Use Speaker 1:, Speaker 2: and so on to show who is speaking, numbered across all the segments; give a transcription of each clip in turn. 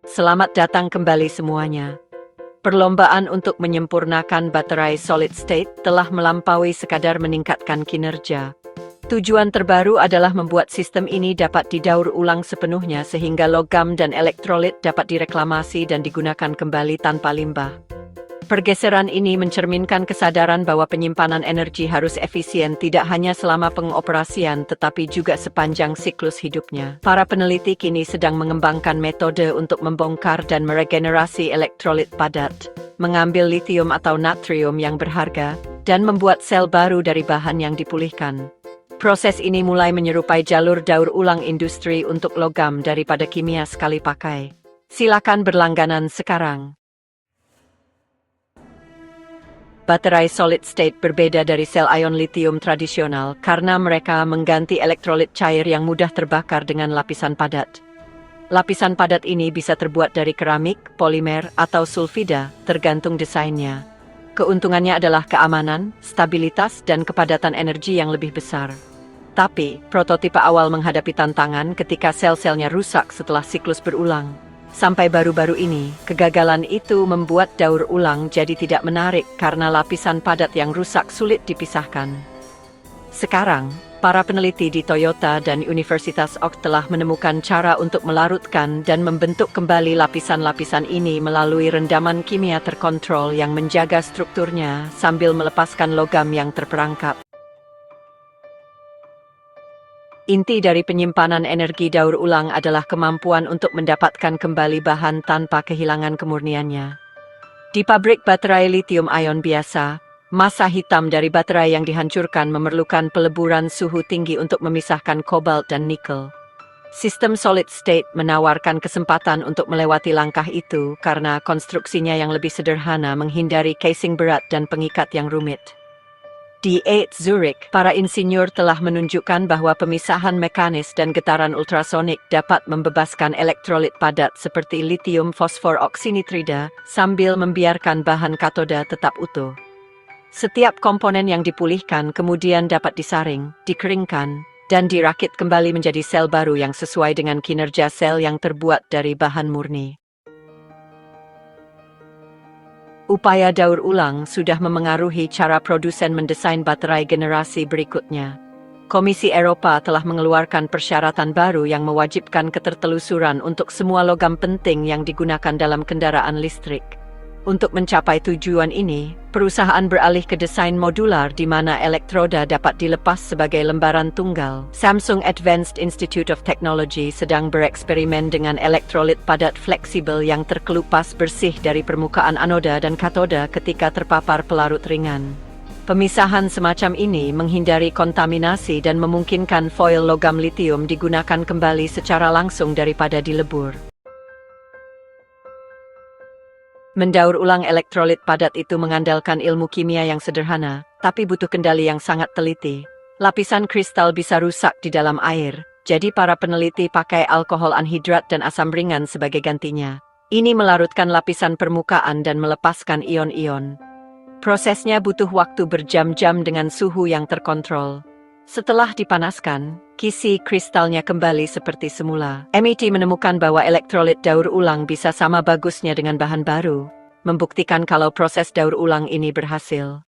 Speaker 1: Selamat datang kembali semuanya. Perlombaan untuk menyempurnakan baterai solid state telah melampaui sekadar meningkatkan kinerja. Tujuan terbaru adalah membuat sistem ini dapat didaur ulang sepenuhnya sehingga logam dan elektrolit dapat direklamasi dan digunakan kembali tanpa limbah. Pergeseran ini mencerminkan kesadaran bahwa penyimpanan energi harus efisien tidak hanya selama pengoperasian tetapi juga sepanjang siklus hidupnya. Para peneliti kini sedang mengembangkan metode untuk membongkar dan meregenerasi elektrolit padat, mengambil litium atau natrium yang berharga, dan membuat sel baru dari bahan yang dipulihkan. Proses ini mulai menyerupai jalur daur ulang industri untuk logam daripada kimia sekali pakai. Silakan berlangganan sekarang. Baterai solid state berbeda dari sel ion litium tradisional karena mereka mengganti elektrolit cair yang mudah terbakar dengan lapisan padat. Lapisan padat ini bisa terbuat dari keramik, polimer, atau sulfida, tergantung desainnya. Keuntungannya adalah keamanan, stabilitas, dan kepadatan energi yang lebih besar. Tapi, prototipe awal menghadapi tantangan ketika sel-selnya rusak setelah siklus berulang. Sampai baru-baru ini, kegagalan itu membuat daur ulang jadi tidak menarik karena lapisan padat yang rusak sulit dipisahkan. Sekarang, para peneliti di Toyota dan Universitas Oxford telah menemukan cara untuk melarutkan dan membentuk kembali lapisan-lapisan ini melalui rendaman kimia terkontrol yang menjaga strukturnya sambil melepaskan logam yang terperangkap. Inti dari penyimpanan energi daur ulang adalah kemampuan untuk mendapatkan kembali bahan tanpa kehilangan kemurniannya. Di pabrik baterai lithium-ion biasa, massa hitam dari baterai yang dihancurkan memerlukan peleburan suhu tinggi untuk memisahkan kobalt dan nikel. Sistem solid state menawarkan kesempatan untuk melewati langkah itu karena konstruksinya yang lebih sederhana menghindari casing berat dan pengikat yang rumit. Di ETH Zurich, para insinyur telah menunjukkan bahwa pemisahan mekanis dan getaran ultrasonik dapat membebaskan elektrolit padat seperti litium fosfor oksinitrida sambil membiarkan bahan katoda tetap utuh. Setiap komponen yang dipulihkan kemudian dapat disaring, dikeringkan, dan dirakit kembali menjadi sel baru yang sesuai dengan kinerja sel yang terbuat dari bahan murni. Upaya daur ulang sudah memengaruhi cara produsen mendesain baterai generasi berikutnya. Komisi Eropa telah mengeluarkan persyaratan baru yang mewajibkan ketertelusuran untuk semua logam penting yang digunakan dalam kendaraan listrik. Untuk mencapai tujuan ini, perusahaan beralih ke desain modular di mana elektroda dapat dilepas sebagai lembaran tunggal. Samsung Advanced Institute of Technology sedang bereksperimen dengan elektrolit padat fleksibel yang terkelupas bersih dari permukaan anoda dan katoda ketika terpapar pelarut ringan. Pemisahan semacam ini menghindari kontaminasi dan memungkinkan foil logam litium digunakan kembali secara langsung daripada dilebur. Mendaur ulang elektrolit padat itu mengandalkan ilmu kimia yang sederhana, tapi butuh kendali yang sangat teliti. Lapisan kristal bisa rusak di dalam air, jadi para peneliti pakai alkohol anhidrat dan asam ringan sebagai gantinya. Ini melarutkan lapisan permukaan dan melepaskan ion-ion. Prosesnya butuh waktu berjam-jam dengan suhu yang terkontrol. Setelah dipanaskan, kisi kristalnya kembali seperti semula. MIT menemukan bahwa elektrolit daur ulang bisa sama bagusnya dengan bahan baru, membuktikan kalau proses daur ulang ini berhasil.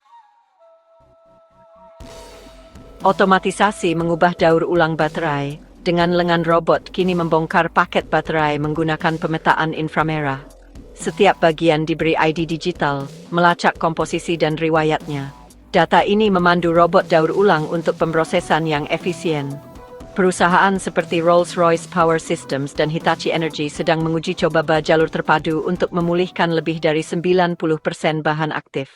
Speaker 1: Otomatisasi mengubah daur ulang baterai, dengan lengan robot kini membongkar paket baterai menggunakan pemetaan inframerah. Setiap bagian diberi ID digital, melacak komposisi dan riwayatnya. Data ini memandu robot daur ulang untuk pemrosesan yang efisien. Perusahaan seperti Rolls-Royce Power Systems dan Hitachi Energy sedang menguji coba jalur terpadu untuk memulihkan lebih dari 90% bahan aktif.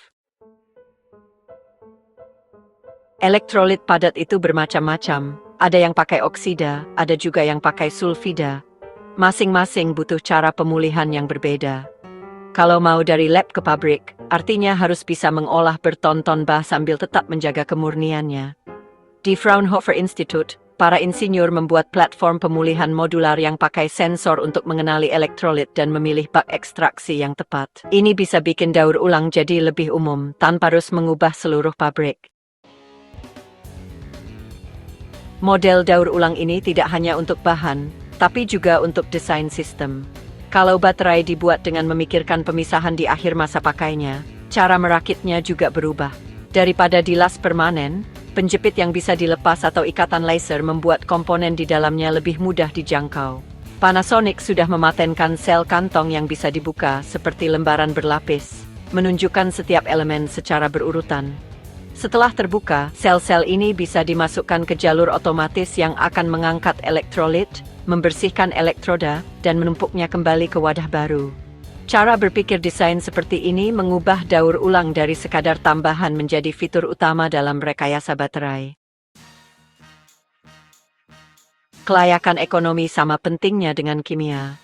Speaker 1: Elektrolit padat itu bermacam-macam, ada yang pakai oksida, ada juga yang pakai sulfida. Masing-masing butuh cara pemulihan yang berbeda. Kalau mau dari lab ke pabrik, artinya harus bisa mengolah berton-ton bah sambil tetap menjaga kemurniannya. Di Fraunhofer Institute, para insinyur membuat platform pemulihan modular yang pakai sensor untuk mengenali elektrolit dan memilih bak ekstraksi yang tepat. Ini bisa bikin daur ulang jadi lebih umum, tanpa harus mengubah seluruh pabrik. Model daur ulang ini tidak hanya untuk bahan, tapi juga untuk desain sistem. Kalau baterai dibuat dengan memikirkan pemisahan di akhir masa pakainya, cara merakitnya juga berubah. Daripada dilas permanen, penjepit yang bisa dilepas atau ikatan laser membuat komponen di dalamnya lebih mudah dijangkau. Panasonic sudah mematenkan sel kantong yang bisa dibuka seperti lembaran berlapis, menunjukkan setiap elemen secara berurutan. Setelah terbuka, sel-sel ini bisa dimasukkan ke jalur otomatis yang akan mengangkat elektrolit, membersihkan elektroda, dan menumpuknya kembali ke wadah baru. Cara berpikir desain seperti ini mengubah daur ulang dari sekadar tambahan menjadi fitur utama dalam rekayasa baterai. Kelayakan ekonomi sama pentingnya dengan kimia.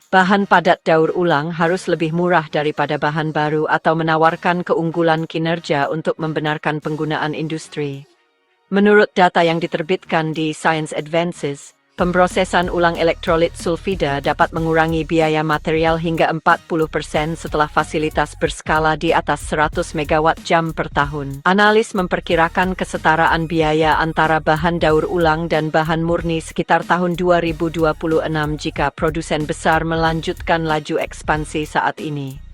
Speaker 1: Bahan padat daur ulang harus lebih murah daripada bahan baru atau menawarkan keunggulan kinerja untuk membenarkan penggunaan industri. Menurut data yang diterbitkan di Science Advances, pemrosesan ulang elektrolit sulfida dapat mengurangi biaya material hingga 40% setelah fasilitas berskala di atas 100 megawatt jam per tahun. Analis memperkirakan kesetaraan biaya antara bahan daur ulang dan bahan murni sekitar tahun 2026 jika produsen besar melanjutkan laju ekspansi saat ini.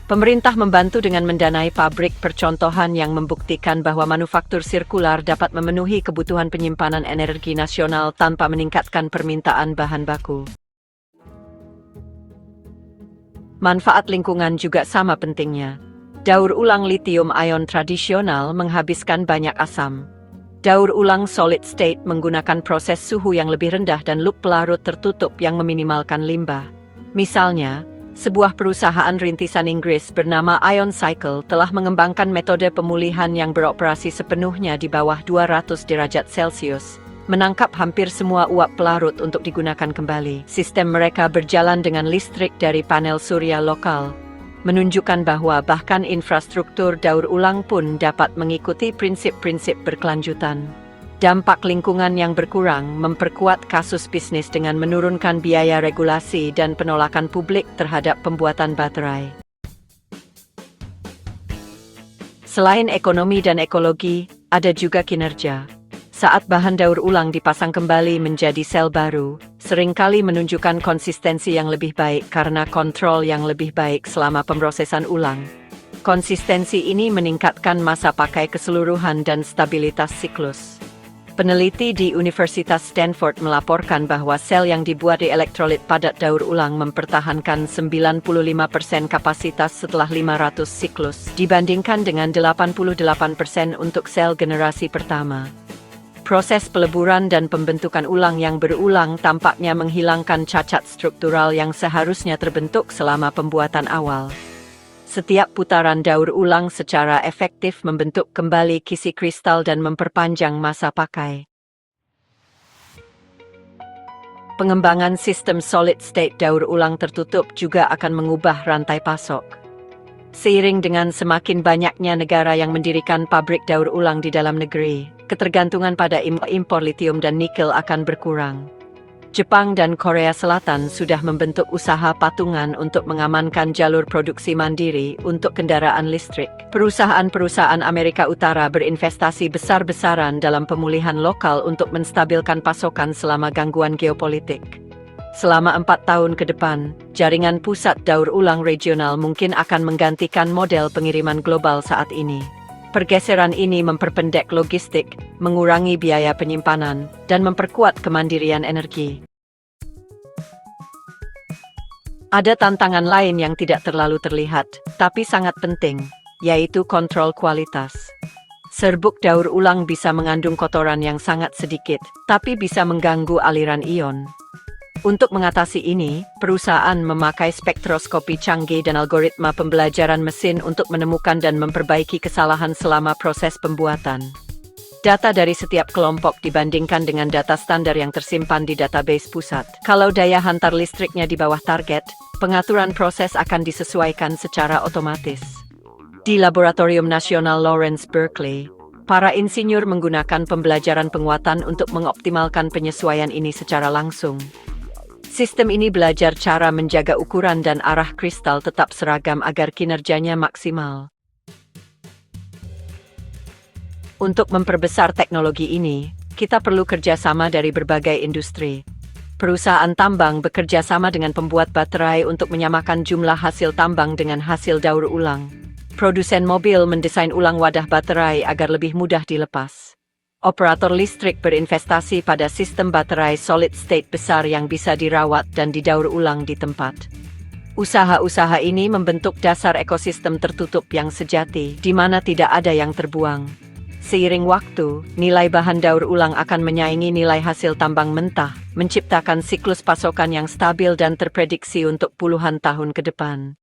Speaker 1: Pemerintah membantu dengan mendanai pabrik percontohan yang membuktikan bahwa manufaktur sirkular dapat memenuhi kebutuhan penyimpanan energi nasional tanpa meningkatkan permintaan bahan baku. Manfaat lingkungan juga sama pentingnya. Daur ulang lithium-ion tradisional menghabiskan banyak asam. Daur ulang solid state menggunakan proses suhu yang lebih rendah dan loop pelarut tertutup yang meminimalkan limbah. Misalnya, sebuah perusahaan rintisan Inggris bernama Ion Cycle telah mengembangkan metode pemulihan yang beroperasi sepenuhnya di bawah 200 derajat Celcius, menangkap hampir semua uap pelarut untuk digunakan kembali. Sistem mereka berjalan dengan listrik dari panel surya lokal, menunjukkan bahwa bahkan infrastruktur daur ulang pun dapat mengikuti prinsip-prinsip berkelanjutan. Dampak lingkungan yang berkurang memperkuat kasus bisnis dengan menurunkan biaya regulasi dan penolakan publik terhadap pembuatan baterai. Selain ekonomi dan ekologi, ada juga kinerja. Saat bahan daur ulang dipasang kembali menjadi sel baru, seringkali menunjukkan konsistensi yang lebih baik karena kontrol yang lebih baik selama pemrosesan ulang. Konsistensi ini meningkatkan masa pakai keseluruhan dan stabilitas siklus. Peneliti di Universitas Stanford melaporkan bahwa sel yang dibuat di elektrolit padat daur ulang mempertahankan 95% kapasitas setelah 500 siklus, dibandingkan dengan 88% untuk sel generasi pertama. Proses peleburan dan pembentukan ulang yang berulang tampaknya menghilangkan cacat struktural yang seharusnya terbentuk selama pembuatan awal. Setiap putaran daur ulang secara efektif membentuk kembali kisi kristal dan memperpanjang masa pakai. Pengembangan sistem solid state daur ulang tertutup juga akan mengubah rantai pasok. Seiring dengan semakin banyaknya negara yang mendirikan pabrik daur ulang di dalam negeri, ketergantungan pada impor lithium dan nikel akan berkurang. Jepang dan Korea Selatan sudah membentuk usaha patungan untuk mengamankan jalur produksi mandiri untuk kendaraan listrik. Perusahaan-perusahaan Amerika Utara berinvestasi besar-besaran dalam pemulihan lokal untuk menstabilkan pasokan selama gangguan geopolitik. Selama 4 tahun ke depan, jaringan pusat daur ulang regional mungkin akan menggantikan model pengiriman global saat ini. Pergeseran ini memperpendek logistik, mengurangi biaya penyimpanan, dan memperkuat kemandirian energi. Ada tantangan lain yang tidak terlalu terlihat, tapi sangat penting, yaitu kontrol kualitas. Serbuk daur ulang bisa mengandung kotoran yang sangat sedikit, tapi bisa mengganggu aliran ion. Untuk mengatasi ini, perusahaan memakai spektroskopi canggih dan algoritma pembelajaran mesin untuk menemukan dan memperbaiki kesalahan selama proses pembuatan. Data dari setiap kelompok dibandingkan dengan data standar yang tersimpan di database pusat. Kalau daya hantar listriknya di bawah target, pengaturan proses akan disesuaikan secara otomatis. Di Laboratorium Nasional Lawrence Berkeley, para insinyur menggunakan pembelajaran penguatan untuk mengoptimalkan penyesuaian ini secara langsung. Sistem ini belajar cara menjaga ukuran dan arah kristal tetap seragam agar kinerjanya maksimal. Untuk memperbesar teknologi ini, kita perlu kerjasama dari berbagai industri. Perusahaan tambang bekerja sama dengan pembuat baterai untuk menyamakan jumlah hasil tambang dengan hasil daur ulang. Produsen mobil mendesain ulang wadah baterai agar lebih mudah dilepas. Operator listrik berinvestasi pada sistem baterai solid state besar yang bisa dirawat dan didaur ulang di tempat. Usaha-usaha ini membentuk dasar ekosistem tertutup yang sejati, di mana tidak ada yang terbuang. Seiring waktu, nilai bahan daur ulang akan menyaingi nilai hasil tambang mentah, menciptakan siklus pasokan yang stabil dan terprediksi untuk puluhan tahun ke depan.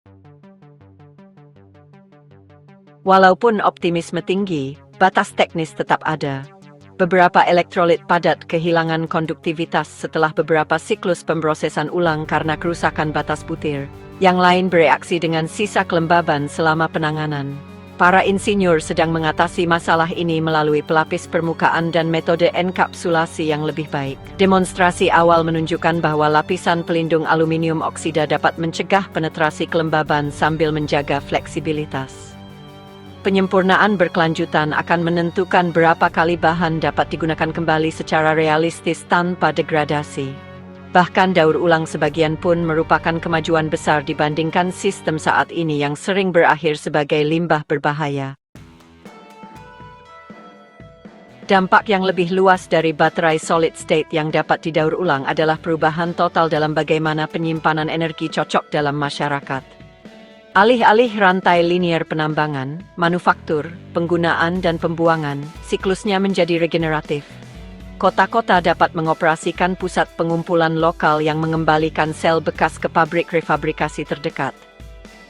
Speaker 1: Walaupun optimisme tinggi, batas teknis tetap ada. Beberapa elektrolit padat kehilangan konduktivitas setelah beberapa siklus pemrosesan ulang karena kerusakan batas butir. Yang lain bereaksi dengan sisa kelembaban selama penanganan. Para insinyur sedang mengatasi masalah ini melalui pelapis permukaan dan metode enkapsulasi yang lebih baik. Demonstrasi awal menunjukkan bahwa lapisan pelindung aluminium oksida dapat mencegah penetrasi kelembaban sambil menjaga fleksibilitas. Penyempurnaan berkelanjutan akan menentukan berapa kali bahan dapat digunakan kembali secara realistis tanpa degradasi. Bahkan daur ulang sebagian pun merupakan kemajuan besar dibandingkan sistem saat ini yang sering berakhir sebagai limbah berbahaya. Dampak yang lebih luas dari baterai solid state yang dapat didaur ulang adalah perubahan total dalam bagaimana penyimpanan energi cocok dalam masyarakat. Alih-alih rantai linear penambangan, manufaktur, penggunaan dan pembuangan, siklusnya menjadi regeneratif. Kota-kota dapat mengoperasikan pusat pengumpulan lokal yang mengembalikan sel bekas ke pabrik refabrikasi terdekat.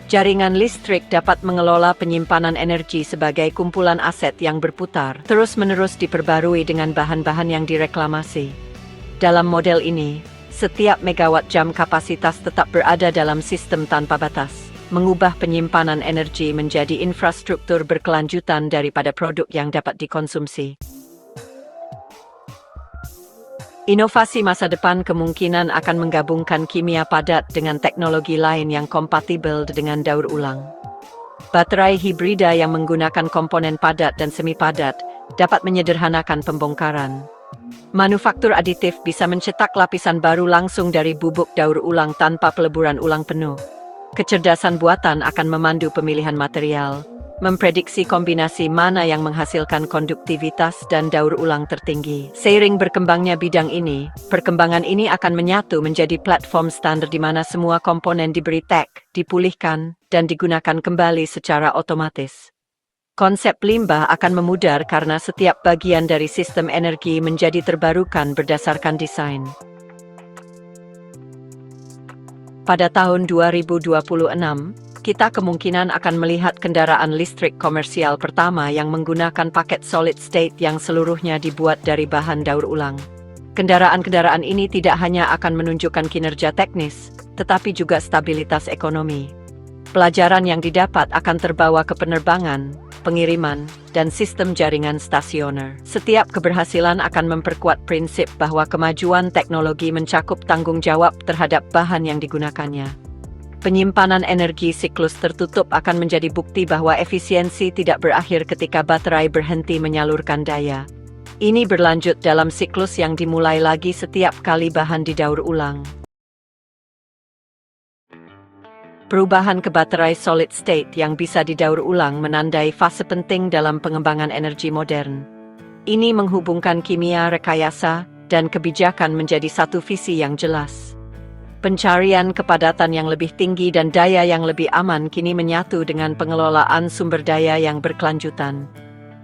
Speaker 1: Jaringan listrik dapat mengelola penyimpanan energi sebagai kumpulan aset yang berputar, terus-menerus diperbarui dengan bahan-bahan yang direklamasi. Dalam model ini, setiap megawatt jam kapasitas tetap berada dalam sistem tanpa batas, mengubah penyimpanan energi menjadi infrastruktur berkelanjutan daripada produk yang dapat dikonsumsi. Inovasi masa depan kemungkinan akan menggabungkan kimia padat dengan teknologi lain yang kompatibel dengan daur ulang. Baterai hibrida yang menggunakan komponen padat dan semi padat dapat menyederhanakan pembongkaran. Manufaktur aditif bisa mencetak lapisan baru langsung dari bubuk daur ulang tanpa peleburan ulang penuh. Kecerdasan buatan akan memandu pemilihan material, memprediksi kombinasi mana yang menghasilkan konduktivitas dan daur ulang tertinggi. Seiring berkembangnya bidang ini, perkembangan ini akan menyatu menjadi platform standar di mana semua komponen diberi tag, dipulihkan, dan digunakan kembali secara otomatis. Konsep limbah akan memudar karena setiap bagian dari sistem energi menjadi terbarukan berdasarkan desain. Pada tahun 2026, kita kemungkinan akan melihat kendaraan listrik komersial pertama yang menggunakan paket solid state yang seluruhnya dibuat dari bahan daur ulang. Kendaraan-kendaraan ini tidak hanya akan menunjukkan kinerja teknis, tetapi juga stabilitas ekonomi. Pelajaran yang didapat akan terbawa ke penerbangan, pengiriman, dan sistem jaringan stasioner. Setiap keberhasilan akan memperkuat prinsip bahwa kemajuan teknologi mencakup tanggung jawab terhadap bahan yang digunakannya. Penyimpanan energi siklus tertutup akan menjadi bukti bahwa efisiensi tidak berakhir ketika baterai berhenti menyalurkan daya. Ini berlanjut dalam siklus yang dimulai lagi setiap kali bahan didaur ulang. Perubahan ke baterai solid state yang bisa didaur ulang menandai fase penting dalam pengembangan energi modern. Ini menghubungkan kimia, rekayasa, dan kebijakan menjadi satu visi yang jelas. Pencarian kepadatan yang lebih tinggi dan daya yang lebih aman kini menyatu dengan pengelolaan sumber daya yang berkelanjutan.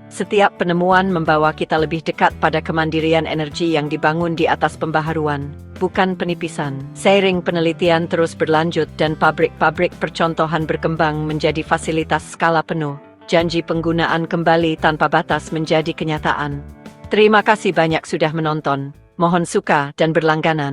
Speaker 1: Setiap penemuan membawa kita lebih dekat pada kemandirian energi yang dibangun di atas pembaharuan, bukan penipisan. Seiring penelitian terus berlanjut dan pabrik-pabrik percontohan berkembang menjadi fasilitas skala penuh, janji penggunaan kembali tanpa batas menjadi kenyataan. Terima kasih banyak sudah menonton. Mohon suka dan berlangganan.